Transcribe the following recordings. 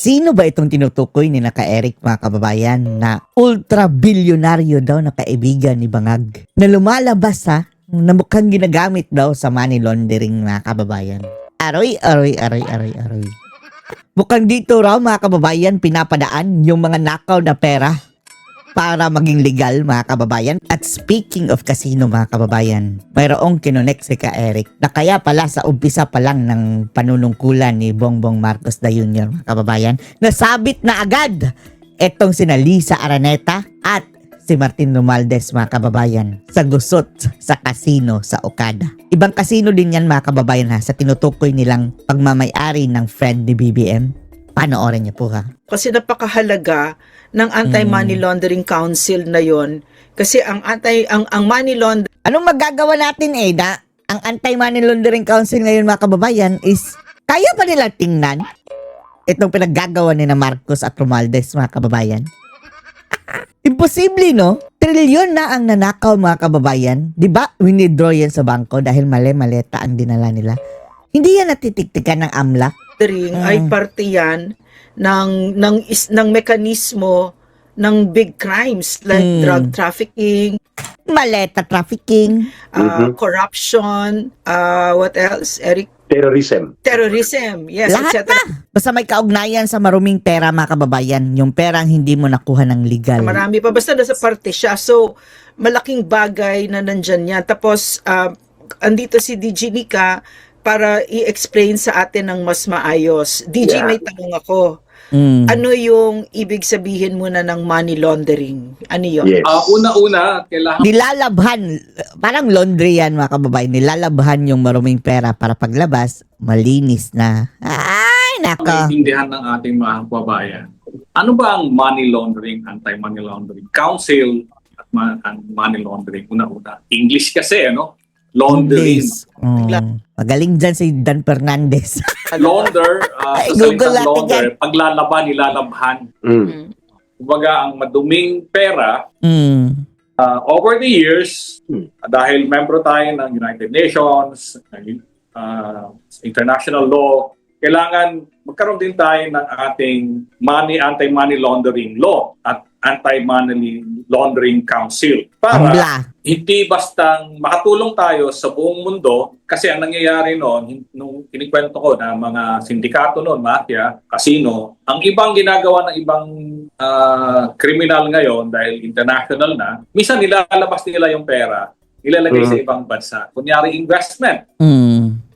Sino ba itong tinutukoy ni Eric mga kababayan na ultra-bilyonaryo daw na kaibigan ni Bangag? Na lumalabas na mukhang ginagamit daw sa money laundering mga kababayan. Aroy. Mukhang dito raw mga kababayan pinapadaan yung mga nakaw na pera para maging legal mga kababayan. At speaking of casino mga kababayan, mayroong kinonek si Eric na kaya pala sa umpisa pa lang ng panunungkulan ni Bongbong Marcos Jr. mga kababayan, nasabit na agad etong sina Lisa Araneta at si Martin Romualdez mga kababayan sa gusot sa casino sa Okada. Ibang casino din yan mga kababayan sa tinutukoy nilang pagmamay-ari ng friend ni BBM. Panoorin niyo po Kasi napakahalaga ng Anti-Money Laundering Council na yon. Kasi ang money laundering... Anong magagawa natin na ang Anti-Money Laundering Council ngayon mga kababayan is kaya pa nila tingnan itong pinaggagawa ni na Marcos at Romualdez mga kababayan? Imposible, no? Trilyon na ang nanakaw mga kababayan. Diba? Winidraw yan sa bangko dahil mali-maleta ang dinala nila. Hindi yan natitiktikan ng AMLA. Ay parte yan ng mekanismo ng big crimes like drug trafficking, maleta trafficking, corruption, what else, Eric? Terrorism, yes, lahat etc. na. Basta may kaugnayan sa maruming pera mga kababayan, yung perang hindi mo nakuha ng legal. Marami pa, basta nasa parte siya. So, malaking bagay na nandyan yan. Tapos, andito si DJ Nika para i-explain sa atin ng mas maayos. DJ, may tanong ako. Ano yung ibig sabihin muna ng money laundering? Ano yun? Yes. Una-una, kailangan... Nilalabhan, parang laundry yan mga kababayan, nilalabhan yung maruming pera para paglabas, malinis na. Ay, nako. Maintindihan ng ating mga kababayan. Ano ba ang money laundering, anti-money laundering council at money laundering? Una-una. English kasi, laundering. Magaling dyan si Dan Fernandez. Launder, sa Google salitang natin launder, paglalaban, nilalabhan. Kumbaga, ang maduming pera, over the years, dahil membro tayo ng United Nations, international law, kailangan magkaroon din tayo ng ating anti-money laundering law at anti-money laundering council para hindi bastang makatulong tayo sa buong mundo. Kasi ang nangyayari noon, nung kinikwento ko na mga sindikato noon, mafia, casino, ang ibang ginagawa ng ibang kriminal ngayon dahil international na, minsan nilalabas nila yung pera, ilalagay sa ibang bansa. Kunyari investment.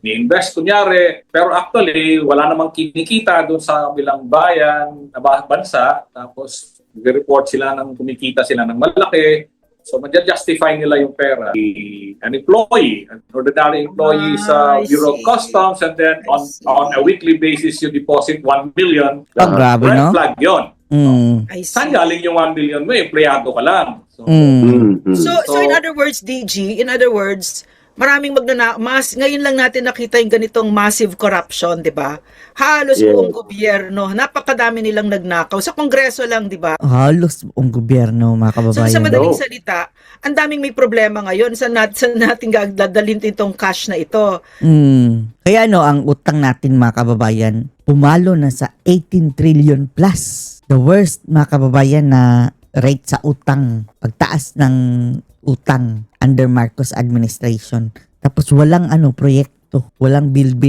Ni-invest kunyari, pero actually wala namang kinikita doon sa bilang bayan, bansa, tapos report sila ng kumikita sila ng malaki. So ma-justify nila yung pera. An employee, an ordinary employee sa Bureau of Customs, and then on a weekly basis you deposit 1 million. Grabe, red flag yun. Saan galing yung 1 million mo? Empleyado ka lang. So in other words, DG, maraming ngayon lang natin nakita yung ganitong massive corruption, di ba? Halos buong gobyerno, napakadami nilang nagnakaw. Sa kongreso lang, di ba? Halos buong gobyerno, mga kababayan. So sa madaling salita, ang daming may problema ngayon sa natin dadalhin itong cash na ito. Kaya ang utang natin mga kababayan, pumalo na sa 18 trillion plus. The worst mga kababayan na rate sa utang, pagtaas ng utang under Marcos administration. Tapos walang proyekto, walang build.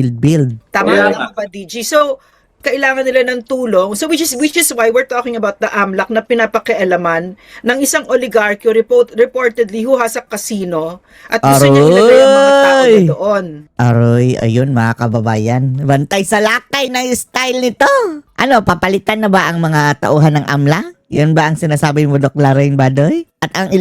Tama lang ba, DG? So kailangan nila ng tulong. So which is why we're talking about the AMLAC na pinapakialaman ng isang oligarchy reportedly who has a casino at gusto niya ilagay ang mga tao na doon. Ayun mga kababayan. Bantay sa lakay ng style nito. Papalitan na ba ang mga tauhan ng AMLA? Yan ba ang sinasabi mo, Dok Laraine Badoy? At ang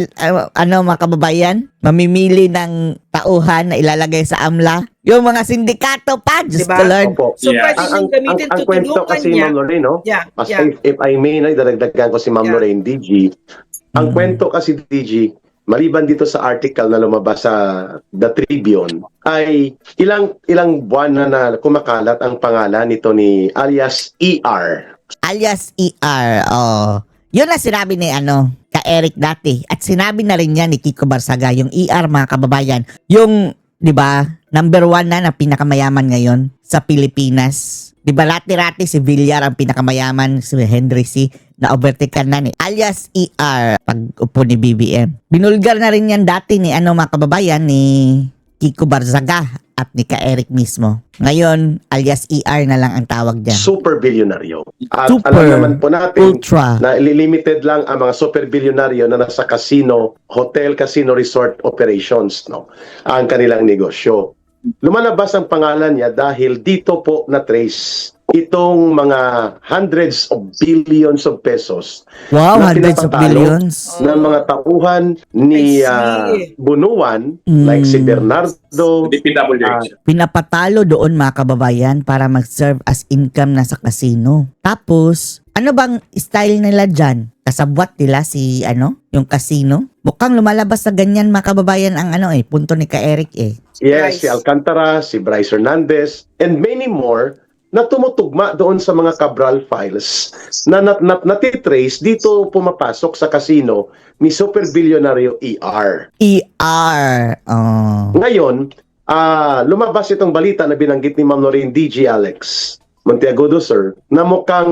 mga kababayan, mamimili ng tauhan na ilalagay sa AMLA? Yung mga sindikato pa, just diba? to learn. So, pwede yung gamitin, ang kwento kasi, Ma'am Lorraine, if I may, dadagdagan ko si Ma'am Lorraine, DG. Ang kwento kasi, DG, maliban dito sa article na lumabas sa The Tribune, ay ilang buwan na kumakalat ang pangalan nito ni alias ER. Alias ER, Yun na sinabi ni ka Eric dati. At sinabi na rin niya ni Kiko Barsaga, yung ER mga kababayan. Yung, di ba, number 1 na pinakamayaman ngayon sa Pilipinas. Di ba rati-rati si Villar ang pinakamayaman, si Henry C. na overtaken na ni alias ER pag upo ni BBM. Binulgar na rin yan dati ni mga kababayan ni Kiko Barzaga at ni Ka-Eric mismo. Ngayon, alias ER na lang ang tawag niya. Super bilyonaryo. At Super, alam naman po natin ultra. na limited lang ang mga super bilyonaryo na nasa casino, hotel, casino, resort operations, no? Ang kanilang negosyo. Lumalabas ang pangalan niya dahil dito po na-trace itong mga hundreds of billions of pesos Wow, na hundreds of pinapatalo billions. ng mga tauhan ni I see. Bunuan, like si Bernardo, DPWH. Pinapatalo doon mga kababayan para mag-serve as income na sa casino. Tapos, ano bang style nila dyan? Kasabwat nila si yung casino? Mukhang lumalabas sa ganyan mga kababayan ang punto ni Ka-Eric eh. yes, Bryce. si Alcantara, si Bryce Hernandez, and many more na tumutugma doon sa mga Cabral files na natitrace dito pumapasok sa casino ni super bilyonaryo ER. ER. Oh. Ngayon, lumabas itong balita na binanggit ni Ma'am Lorraine DG Alex Monteagudo, sir, na mukhang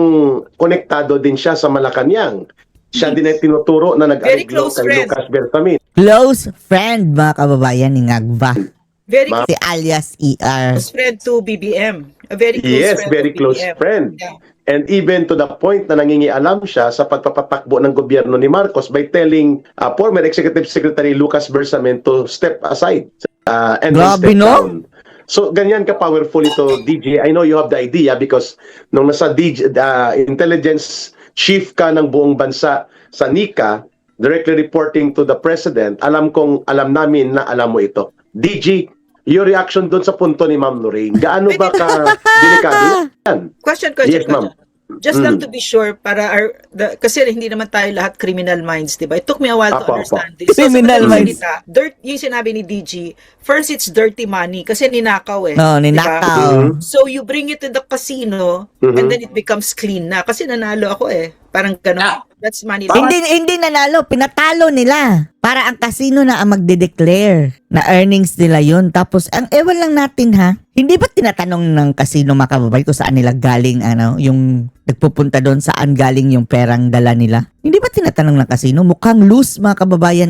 konektado din siya sa Malacanang. Siya din ay tinuturo na Very nag-ariglo close kay friend. Lucas Bersamin. Close friend mga kababayan ni Ngagba. Very Ma- Si alias ER. close friend to BBM. A very close Yes, friend very to close BBM. friend. Yeah. And even to the point na nangingialam siya sa pagpapatakbo ng gobyerno ni Marcos by telling former Executive Secretary Lucas Bersamin to step aside and then Grabe, step no? down. So, ganyan ka-powerful ito, DJ. I know you have the idea because nung nasa intelligence chief ka ng buong bansa sa NICA, directly reporting to the President, alam namin na alam mo ito. DG, your reaction doon sa punto ni Ma'am Lorraine, gaano ba ka delikado yan? Question. Yes, ma'am. Just lang to be sure para kasi hindi naman tayo lahat criminal minds, 'di ba? It took me a while to Apo. understand this. Criminal sa minds. salita, yung sinabi ni DG, first it's dirty money kasi ninakaw eh. No, 'di ba? ninakaw. So you bring it to the casino and then it becomes clean na kasi nanalo ako eh. Parang gano'n. That's money. Hindi nanalo, pinatalo nila. Para ang casino na ang magde-declare na earnings nila yun. Tapos, ang ewan lang natin ha, hindi ba tinatanong ng casino mga kababayan kung saan nila galing, yung nagpupunta doon, saan galing yung perang dala nila? Hindi ba tinatanong ng casino? Mukhang loose mga kababayan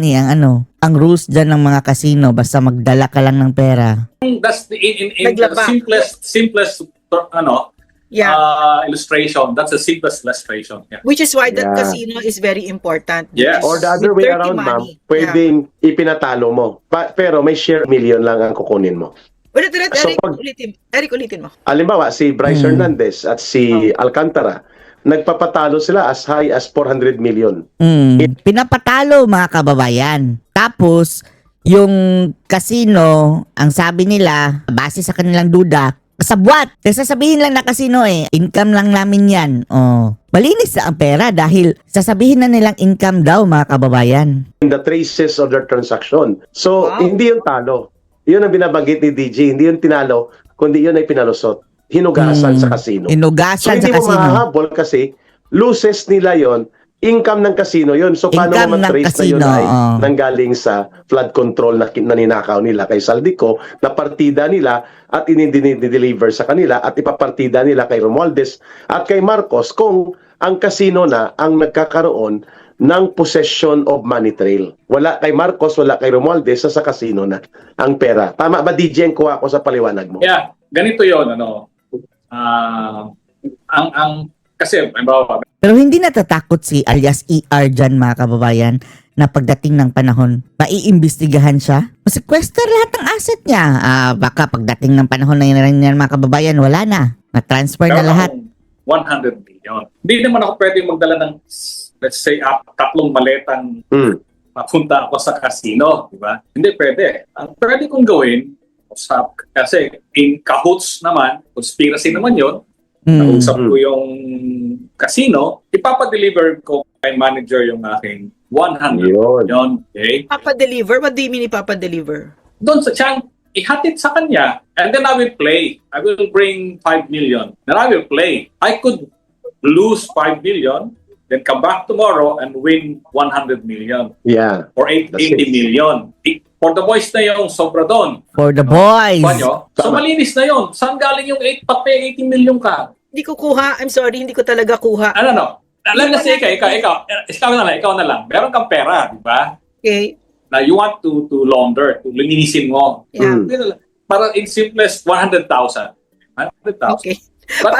ang rules dyan ng mga casino, basta magdala ka lang ng pera. That's in the Naglaba. simplest illustration. That's the simplest illustration. Yeah. Which is why that Yeah. casino is very important. Yes. Or the other With way dirty around, ma'am, money. pwedeng ipinatalo mo. Pero may share million lang ang kukunin mo. Ulit, So, Eric, ulitin mo. Halimbawa, si Bryce Hernandez at si Alcantara, nagpapatalo sila as high as 400 million. Pinapatalo mga kababayan. Tapos, yung casino, ang sabi nila, base sa kanilang duda, kasabwat. Kasi sasabihin lang na casino income lang namin yan. Malinis na ang pera dahil sasabihin na nilang income daw mga kababayan. In the traces of their transaction. So, Wow. hindi yung talo. Yun ang binabanggit ni DJ. Hindi yung tinalo, kundi yun ay pinalusot. Hinugasan sa casino. So, Inugasan hindi sa mo casino. mahahabol kasi loses nila yon, income ng casino yon. So, paano Income mo ng matrace na yun casino, ay oo. nanggaling sa flood control na ninakaw nila kay Saldico, na partida nila at deliver sa kanila at ipapartida nila kay Romualdez at kay Marcos kung ang casino na ang nagkakaroon ng possession of money trail. Wala kay Marcos, wala kay Romualdez, sa casino na ang pera. Tama ba, DJ, ang kuha ko sa paliwanag mo? Yeah, ganito 'yon, kasi halimbawa, Pero hindi natatakot si alias ER dyan mga kababayan na pagdating ng panahon, maiimbestigahan siya. Masequester lahat ng asset niya. Baka pagdating ng panahon na yun mga kababayan, wala na. Na-transfer na lahat. 100 million. Hindi naman ako pwedeng magdala ng, let's say, 3 maletang mapunta ako sa casino, di ba? Hindi pwede. Ang pwede kong gawin, kasi in cahoots naman, conspiracy naman yun, nausap ko yung casino, ipapadeliver ko kay manager yung aking 100 million. Okay? Papa-deliver? What do you mean ipapa-deliver? Doon sa siyang ihatid sa kanya, and then I will play. I will bring 5 million. Then I will play. I could lose 5 million, then come back tomorrow and win 100 million. Yeah. Or 80 million. For the boys na yung sobra doon. For the boys. So malinis na yun. Saan galing yung 80 million ka? Hindi ko kuha. I'm sorry, hindi ko talaga kuha. No. Alam na siya, ikaw na lang. Meron kang pera, di ba? Okay. Na you want to launder, to linisin mo. Yeah. Para in simplest 100,000. 100,000. Okay. But,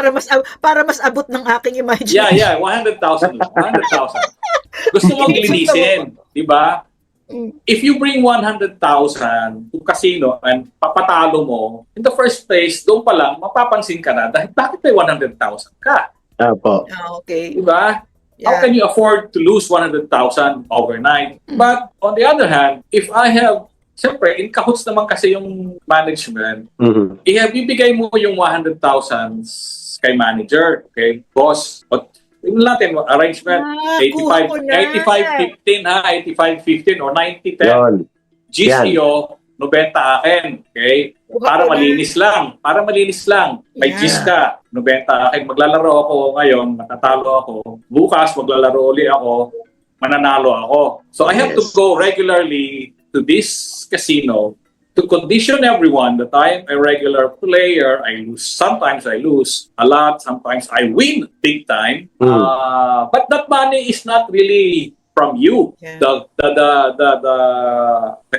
para mas abot ng aking imagination. Yeah, 100,000. 100,000. Gusto mong linisin, di ba? If you bring 100,000 to casino and papatalo mo, in the first place, doon pa lang, mapapansin ka na dahil bakit may 100,000 ka? Apo. Okay. Di ba? Yeah. How can you afford to lose 100,000 overnight? But on the other hand, if I have, siyempre, in cahoots naman kasi yung management, ibibigay mo yung 100,000 kay manager, okay? Boss, tingnan natin, arrangement, 85-15 ha, 85-15 or 90-10. GCO, 90 akin, okay? Para malinis lang. May GIS ka, 90 akin. Maglalaro ako ngayon, natatalo ako. Bukas, maglalaro uli ako, mananalo ako. So I have to go regularly to this casino to condition everyone that I am a regular player. Sometimes I lose a lot. Sometimes I win big time. But that money is not really from you. Yeah. The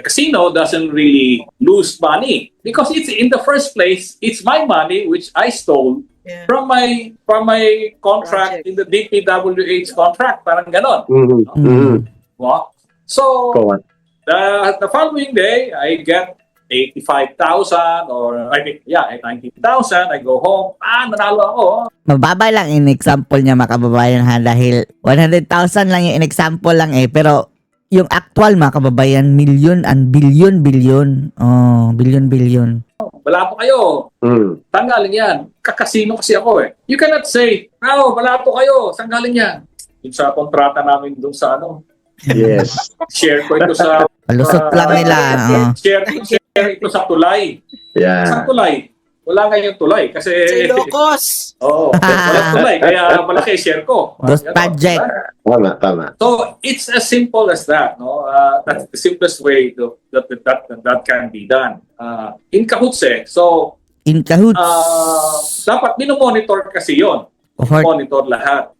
casino doesn't really lose money because it's in the first place. It's my money which I stole from my contract in the DPWH contract. Parang ganon. So the following day, I get 85,000 or 90,000. I go home. Nanalo ako. Mababa lang in example niya mga kababayan ha, dahil 100,000 lang yung in example lang pero yung actual mga kababayan, million and billion. Oh, billion. Wala po kayo. Saan galing yan? Kakasino kasi ako eh. You cannot say, wala po kayo. Saan galing yan? Yung sa kontrata namin doon sa Yes. share ko ito sa Palusot lang nila. share ito sa tulay. Yeah. Sa tulay. Wala ngayong tulay kasi Sa Ilocos. walang tulay kaya malaki share ko. Ghost project. Tama. So it's as simple as that, no? That's the simplest way that can be done. In cahoots So In cahoots. dapat minomonitor kasi 'yon. Monitor lahat.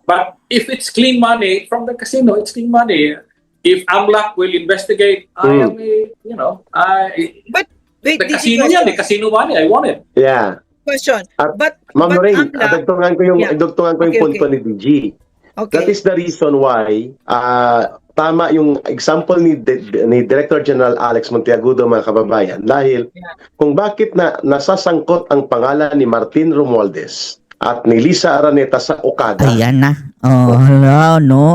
But if it's clean money from the casino, it's clean money. If AMLAC will investigate, But wait, the casino yan, casino money, I want it. Yeah. Question. Ma'am Lorraine, AMLAC, dugtungan ko yung punto ni DG. Okay. That is the reason why tama yung example ni Director General Alex Monteagudo, mga kababayan, dahil kung bakit nasasangkot ang pangalan ni Martin Romualdez at ni Lisa Araneta sa Okada. Ayan na.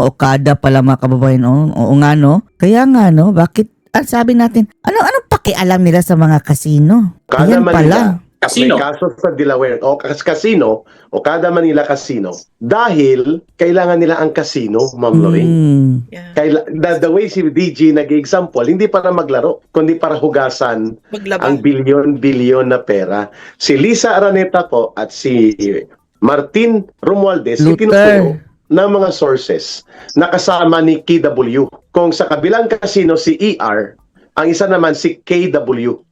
Okada pala mga kababayan. Oo nga no. Kaya nga no, bakit sabi natin, anong pakialam nila sa mga kasino? Okada Ayan Manila. pala. Casino. May kaso sa Delaware. Casino. Okada Manila Casino. Dahil kailangan nila ang casino, Ma'am Lorraine. The way si DG nag-example, hindi para maglaro, kundi para hugasan ang bilyon na pera. Si Lisa Araneta po at si Martin Romualdez, itinuturo ng mga sources na kasama ni KW. Kung sa kabilang casino si ER, ang isa naman si KW.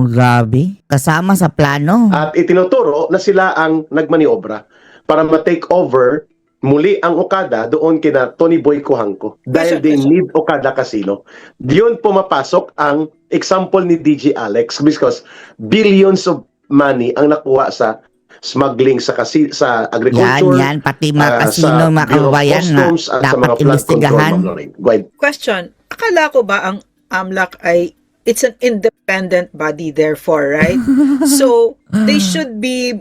Grabe. Kasama sa plano. At itinuturo na sila ang nagmaniobra para ma-take over muli ang Okada doon kina Tony Boy Kuhangko. Dahil they need Okada Casino. Diyon pumapasok ang example ni DJ Alex because billions of money ang nakuha sa smuggling sa agriculture. Yan. Pati mga kasino, mga kababayan na dapat investigahan. Question. Akala ko ba ang AMLAC ay it's an independent body therefore, right? So, they should be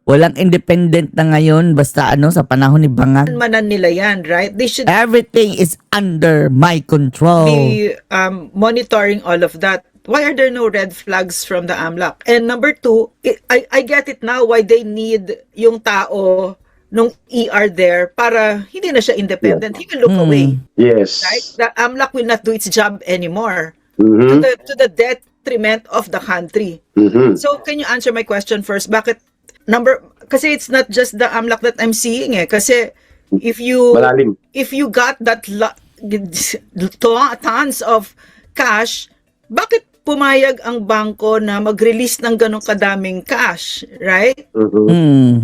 Walang independent na ngayon basta sa panahon ni Bangag. manan nila yan, right? They should Everything is under my control. be monitoring all of that. Why are there no red flags from the AMLAC? And number two, I get it now why they need yung tao nung ER there para hindi na siya independent. He will look away. Yes. Right? The AMLAC will not do its job anymore. Mhm. To the detriment of the country. Mhm. So, can you answer my question first? Bakit kasi it's not just the AMLAC that I'm seeing kasi if you Malalim. got that tons of cash, bakit pumayag ang bangko na mag-release ng ganong kadaming cash, right?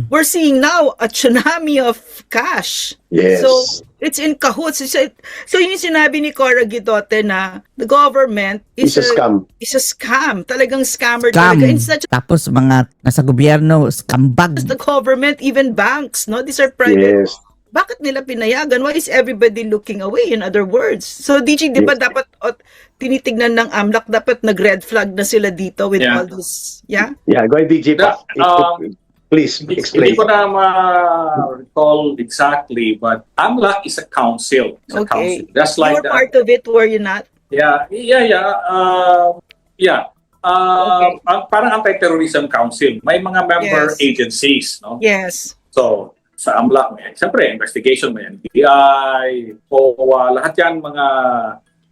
We're seeing now a tsunami of cash. Yes. So, it's in cahoots. So yun yung sinabi ni Cora Guidote na the government It's a scam. Is a scam. Talagang scammer Scam. talaga. It's not Tapos mga nasa gobyerno, scambag. just the government, even banks, no? These are private. Yes. Bakit nila pinayagan? Why is everybody looking away, in other words? So, DG, di ba dapat tinitignan ng AMLAC, dapat nag-red flag na sila dito with all this, yeah? Yeah, go ahead, DJ. Please explain. Hindi ko na ma-recall exactly, but AMLAC is a council. It's a council. That's You like were part of it, were you not? Yeah. Parang anti-terrorism council. May mga member agencies, no? Yes. So, sa AMLAC, may, siyempre, investigation, may NBI, POA, lahat yan mga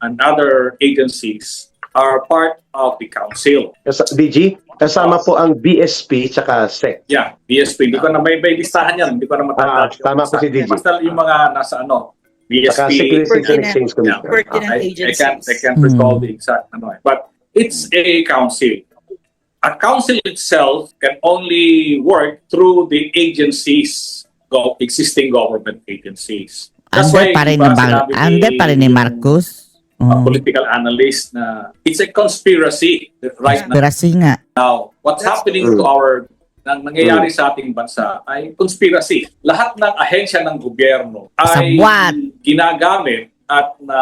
and other agencies are part of the council. DG, kasama po ang BSP tsaka SEC. Yeah, BSP. Hindi ko na may listahan yan. Hindi ko na matanda. Tama po si DG. Basta yung mga nasa BSP. Saka Securities and Exchange Commission. Pertinent agencies. I can't recall the exact but it's a council. A council itself can only work through the agencies, existing government agencies. Ande pa rin ni Marcos. Political analyst na it's a conspiracy right Conspiracy nga. now. What's happening to nangyayari sa ating bansa ay conspiracy. Lahat ng ahensya ng gobyerno ay ginagamit at na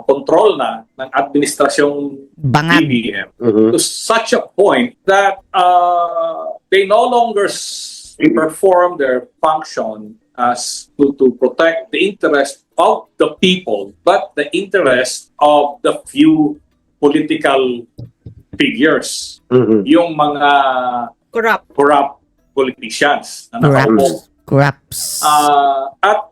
control na ng administrasyong BBM to such a point that they no longer perform their function as to protect the interest of the people, but the interest of the few political figures. Yung mga corrupt politicians na nakaupo. Corrupts. At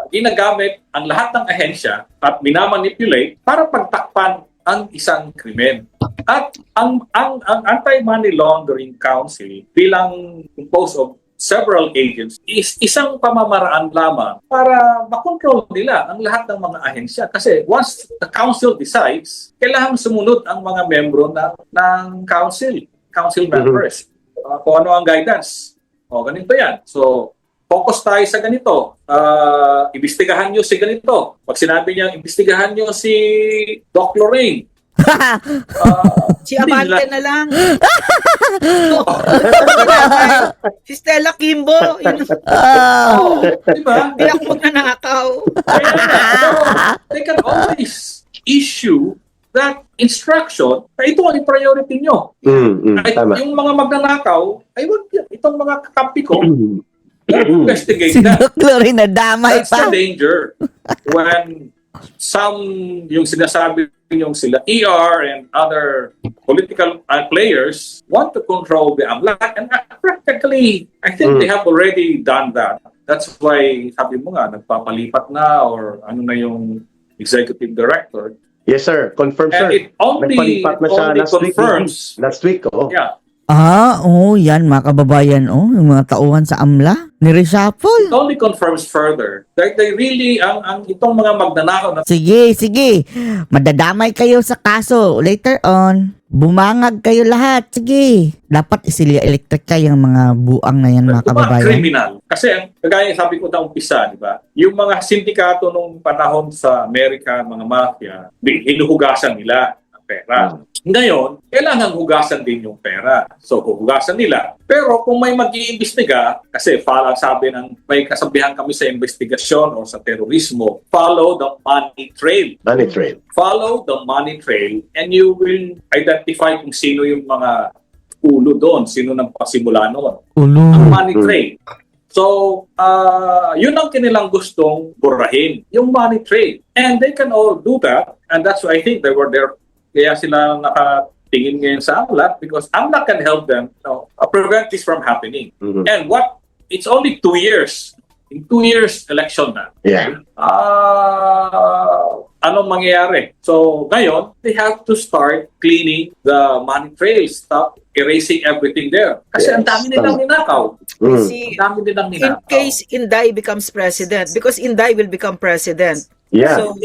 ginagamit ang lahat ng ahensya at minamanipulate para pagtakpan ang isang krimen. At ang Anti-Money Laundering Council bilang composed of several agents is isang pamamaraan lamang para makontrol nila ang lahat ng mga ahensya. Kasi once the council decides, kailangan sumunod ang mga membro ng council members. Kung ano ang guidance. Ganito yan. So, focus tayo sa ganito. Imbestigahan nyo si ganito. Pag sinabi niya, imbestigahan nyo si Doc Lorraine. Si Amante na lang. Si Stella Kimbo. Diba? Hindi ako magnanakaw. They can always issue that instruction na ito ang priority nyo. Yung mga magnanakaw, ay wag yan. Itong mga kakampi ko, investigate that. Si Lorraine na damay That's pa. the danger when yung sinasabi yung sila ER and other political players want to control the AMLAC, and practically I think they have already done that. That's why sabi mo nga nagpapalipat na or ano na yung executive director. Yes sir, confirm And sir. it only confirms last week. Yeah. Yan mga kababayan, yung mga tauhan sa AMLA, ni-reshuffle. It only confirms further that they really, ang itong mga magnanakaw na Sige. Madadamay kayo sa kaso. Later on, bumangag kayo lahat. Sige. Dapat isilya electric kayong mga buang na yan, mga kababayan. criminal. Kasi, kagaya sabi ko na umpisa, di ba? Yung mga sindikato nung panahon sa Amerika, mga mafia, hinuhugasan nila ang pera. Ngayon, kailangan hugasan din yung pera. So, hugasan nila. Pero kung may mag-iimbestiga, kasi may kasabihan kami sa investigasyon o sa terorismo, follow the money trail. Money trail. Follow the money trail and you will identify kung sino yung mga ulo doon, sino nang pasimula noon. Ang money trail. So, yun ang kanilang gustong burahin, yung money trail. And they can all do that. And that's why I think they were there. Kaya sila nakatingin ngayon sa AMLAC because AMLAC can help them prevent this from happening. And it's only 2 years. In 2 years, election na. Yeah. Anong mangyayari? So, ngayon, they have to start cleaning the money trail, stop erasing everything there. Kasi ang dami nilang ninakaw. See, Ang dami nilang in ninakaw. case Inday becomes president, because Inday will become president. Yeah. So,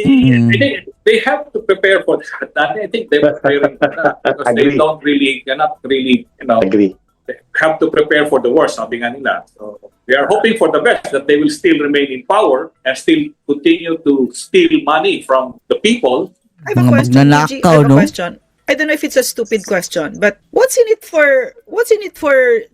they have to prepare for that. And I think they're preparing for that because they cannot really, Agree. they have to prepare for the worst, sabi nga nila. So we are hoping for the best, that they will still remain in power and still continue to steal money from the people. I have a question, Gigi. I have a question. I don't know if it's a stupid question, but what's in it for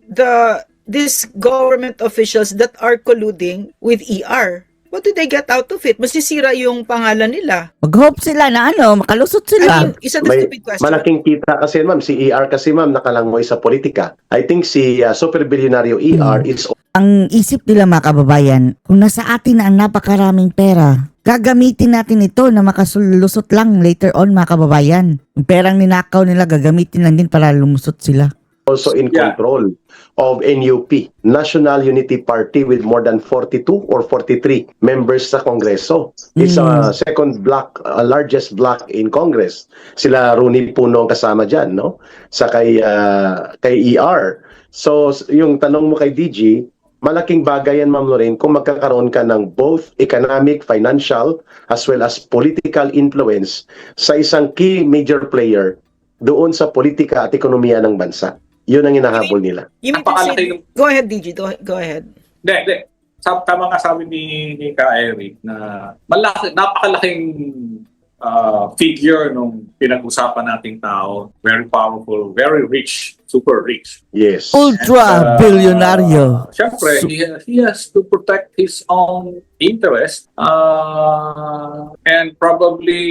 these government officials that are colluding with ER? What do they get out of it? Masisira yung pangalan nila. Mag-hope sila na makalusot I sila. mean, isa na stupid question. Malaking kita kasi ma'am, si ER kasi ma'am nakalangoy sa politika. I think si super bilyonaryo ER is Ang isip nila mga kababayan, kung nasa atin na ang napakaraming pera, gagamitin natin ito na makalusot lang later on mga kababayan. Yung perang ninakaw nila, gagamitin lang din para lumusot sila. also in control of NUP, National Unity Party, with more than 42 or 43 members sa Kongreso. It's a second block, largest block in Congress. Sila Rooney Puno kasama dyan, no? Sa kay ER. So, yung tanong mo kay DG, malaking bagay yan, Ma'am Lorraine, kung magkakaroon ka ng both economic, financial, as well as political influence sa isang key major player doon sa politika at ekonomiya ng bansa. Yun ang hinahabol nila. Go ahead, DG. Go ahead. Hindi. Tama nga sabi ni Ka Eric na napakalaking figure nung pinag-usapan nating tao. Very powerful, very rich, super rich. Yes. Ultra bilyonaryo. Siyempre, he has to protect his own interest. And probably,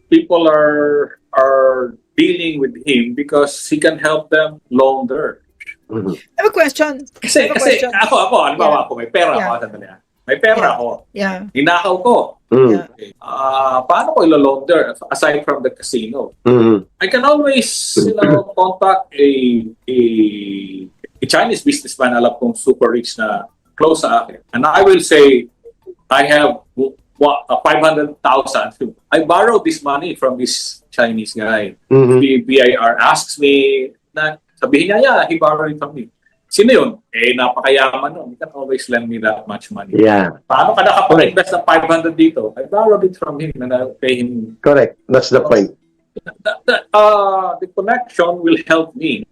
people are dealing with him because he can help them launder. Mm-hmm. I have a question. Kasi ako, halimbawa ako, may pera ako, sandali. May pera ako. Yeah. Hinakaw ko. Yeah. Paano ko ilo-launder aside from the casino? Mm-hmm. I can always, contact a Chinese businessman, alam kong super rich na close sa akin. And I will say, I have 500,000. I borrowed this money from this Chinese guy. Mm-hmm. The BIR asks me, sabihin niya, he borrowed it from me. Sino yun? Napakayaman nun. You can always lend me that much money. Yeah. Paano ka nakapag-invest ng 500 dito? I borrowed it from him and I'll pay him. Correct. That's the point. The connection will help me.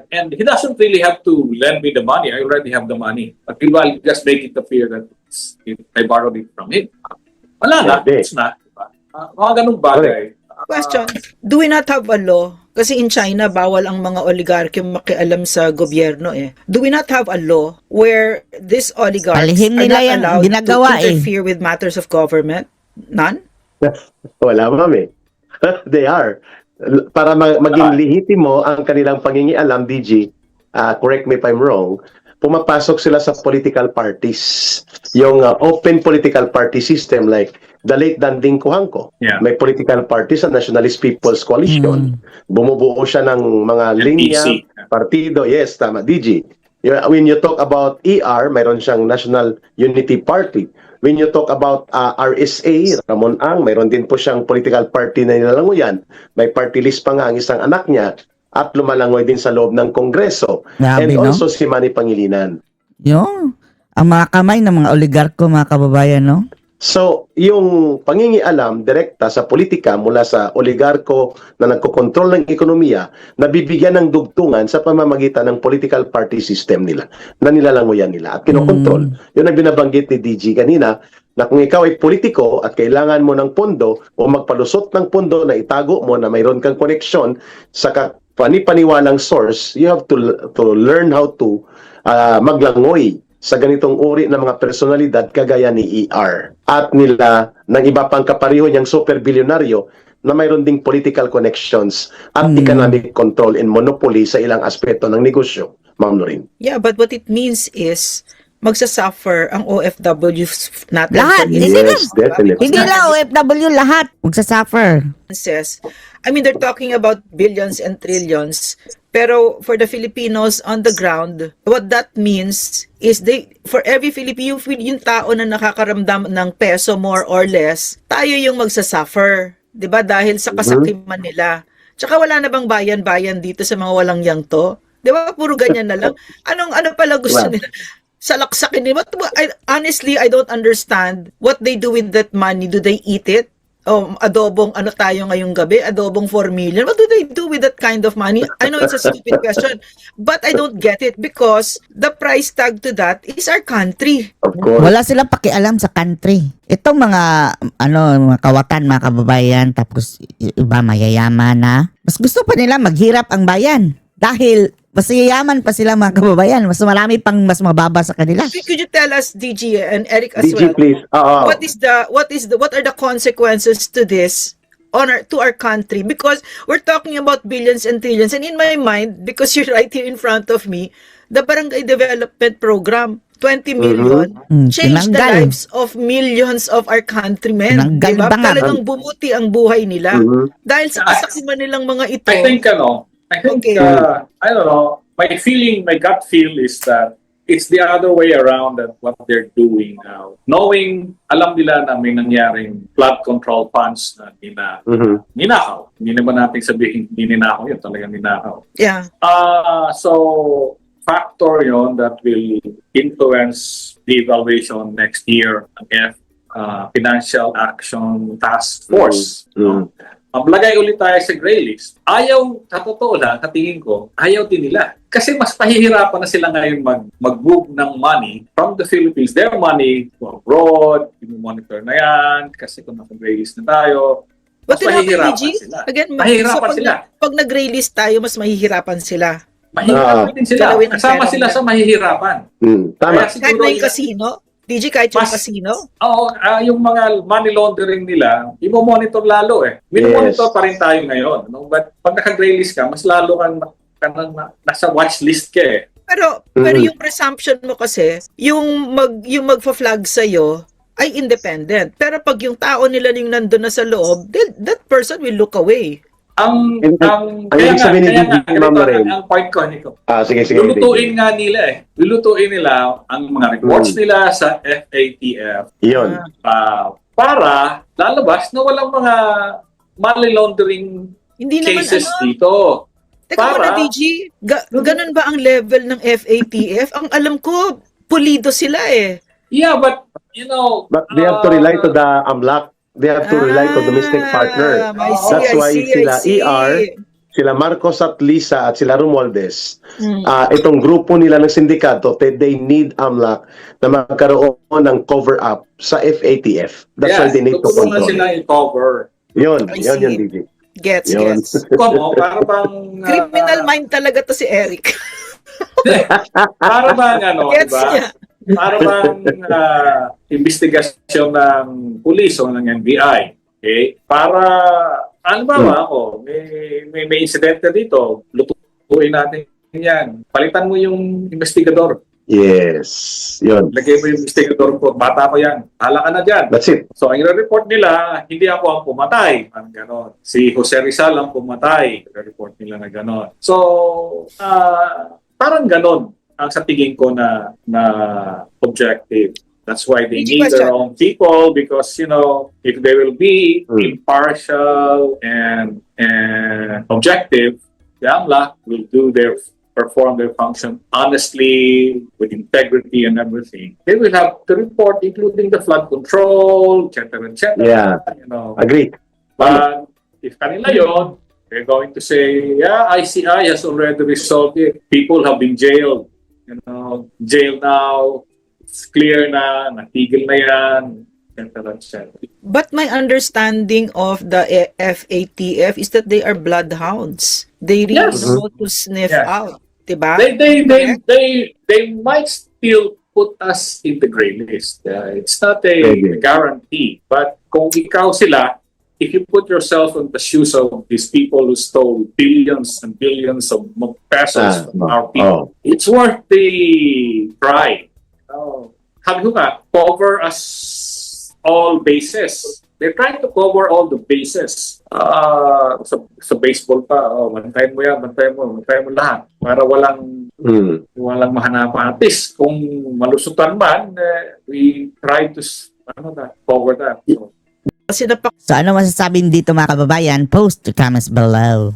And he doesn't really have to lend me the money. I already have the money. But I'll just make it appear that I borrowed it from him. Wala na. It's not. Mga ganung bagay. Question. Do we not have a law? Kasi in China, bawal ang mga oligarky makialam sa gobyerno eh. Do we not have a law where these oligarchs Palihim are nila not yan, allowed ginagawa to interfere with matters of government? None? Wala, ma'am. They are. Para maging lehitimo ang kanilang pangingialam, DG, correct me if I'm wrong, pumapasok sila sa political parties. Yung open political party system like the late Danding Kuhangko. Yeah. May political party sa Nationalist People's Coalition. Bumubuo siya ng mga linya, partido. Yes, tama. DG. When you talk about ER, mayroon siyang National Unity Party. When you talk about RSA, Ramon Ang, mayroon din po siyang political party na nilalangoyan. May party list pa nga ang isang anak niya at lumalangoy din sa loob ng Kongreso. Grabe, And also si Manny Pangilinan. Ang mga kamay ng mga oligarko, mga kababayan, no? So, yung pangingialam direkta sa politika mula sa oligarko na nagkokontrol ng ekonomiya, nabibigyan ng dugtungan sa pamamagitan ng political party system nila, na nilalangoyan nila at kinokontrol. Yun ang binabanggit ni DG kanina, na kung ikaw ay politiko at kailangan mo ng pondo o magpalusot ng pondo na itago mo na mayroon kang koneksyon sa panipaniwalang source, you have to learn how to maglangoy sa ganitong uri ng mga personalidad kagaya ni ER at nila ng iba pang kapariho niyang super bilyonaryo na mayroon ding political connections at economic control and monopoly sa ilang aspeto ng negosyo, Ma'am Lorraine. Yeah, but what it means is magsasuffer ang OFWs natin. Lahat. Yes, definitely. Hindi lang OFW, lahat magsasuffer. I mean, they're talking about billions and trillions. Pero for the Filipinos on the ground, what that means is for every Filipino, yung tao na nakakaramdam ng peso more or less, tayo yung magsasuffer. 'Di ba? Dahil sa kasakiman nila. Tsaka wala na bang bayan-bayan dito sa mga walang yangto? 'Di ba? Puro ganyan na lang. Ano pala gusto nila? Salaksakin nila. Honestly, I don't understand what they do with that money. Do they eat it? adobong ano tayo ngayong gabi, adobong 4 million. What do they do with that kind of money? I know it's a stupid question, but I don't get it because the price tag to that is our country. Of course. Wala silang pakialam sa country. Itong mga mga kawatan, mga kababayan, tapos iba mayayaman na. Mas gusto pa nila maghirap ang bayan dahil mas yayaman pa sila, mga kababayan. Mas marami pang mas mababa sa kanila. Could you tell us, DG and Eric as DG, well? please. What are the consequences to this to our country? Because we're talking about billions and trillions, and in my mind, because you're right here in front of me, the Barangay Development Program, 20 million, changed the lives of millions of our countrymen. Diba? Talagang bumuti ang buhay nila dahil sa kasakiman nilang mga ito. I think, I don't know, my gut feel is that it's the other way around than what they're doing now. Knowing, alam nila na may nangyaring flood control funds na ninakaw. Hindi naman natin sabihin hindi ninakaw yun, talagang ninakaw. Yeah. So, factor yon that will influence the evaluation next year ng Financial Action Task Force. Maglagay ulit tayo sa gray list. Sa totoo lang, katingin ko, ayaw din nila. Kasi mas pahihirapan na sila ngayon mag-move ng money from the Philippines. Their money to abroad, i-monitor na yan, kasi kung naka-gray list na tayo, mas mahihirapan sila. Again, mahihirapan sila. Pag nag-gray list tayo, mas mahihirapan sila. Mahihirapan din sila. Kasama sila sa mahihirapan. Tama. Kahit na yung casino, DG, kahit yung casino? Oo, yung mga money laundering nila, i-monitor lalo eh. Monitor pa rin tayo ngayon. No? But pag naka-gray list ka, mas lalo kang nasa watch list ka eh. Pero yung presumption mo kasi, yung magfa-flag sa'yo ay independent. Pero pag yung tao nila yung nandun na sa loob, that person will look away. Ang point ko, Nico. Sige. Lulutuin nga nila eh. Lulutuin nila ang mga reports nila sa FATF. Yun. Para lalabas na walang mga money laundering cases dito. Teka muna, DG, ganun ba ang level ng FATF? Ang alam ko, pulido sila eh. Yeah, but But they have to rely to the AMLAC. They have to rely to domestic partner. That's why sila ER, sila Marcos at Lisa at sila Romualdez, itong grupo nila ng sindikato, they need AMLAC na magkaroon ng cover-up sa FATF. That's why they need to control. Sila i-cover. Yun, DG. Gets. Para bang... Criminal mind talaga to si Eric. Para bang gets diba? Niya. Para bang investigasyon ng pulis o ng NBI. Okay? Para, ako, may insidente dito, lutuin natin yan. Palitan mo yung investigador. Yes, yun. Lagay mo yung investigador ko, bata ko yan. Hala ka na dyan. That's it. So, ang report nila, hindi ako ang pumatay. Ganon. Si Jose Rizal ang pumatay. Report nila na ganon. So, parang ganon ang sa tingin ko na objective. That's why they need their own people because, if they will be impartial and objective, the AMLAC will perform their function honestly, with integrity and everything. They will have to report, including the flood control, etc., etc. Yeah, agree. But if kanila yun, they're going to say, ICI has already resolved it. People have been jailed. Jail now, it's clear na, natigil na yan, etc. But my understanding of the FATF is that they are bloodhounds. They really know to sniff out, diba? They might still put us in the gray list. It's not a guarantee. But kung ikaw sila, if you put yourself in the shoes of these people who stole billions and billions of pesos from our people, it's worth the try. Sabi ko nga, cover us all bases. They're trying to cover all the bases. Sa baseball pa, bantayan mo yan, bantayan mo lahat. Para walang mahanapan. At least, kung malusutan man, we try to cover that. So, So ano masasabi dito, mga kababayan? Post to comments below.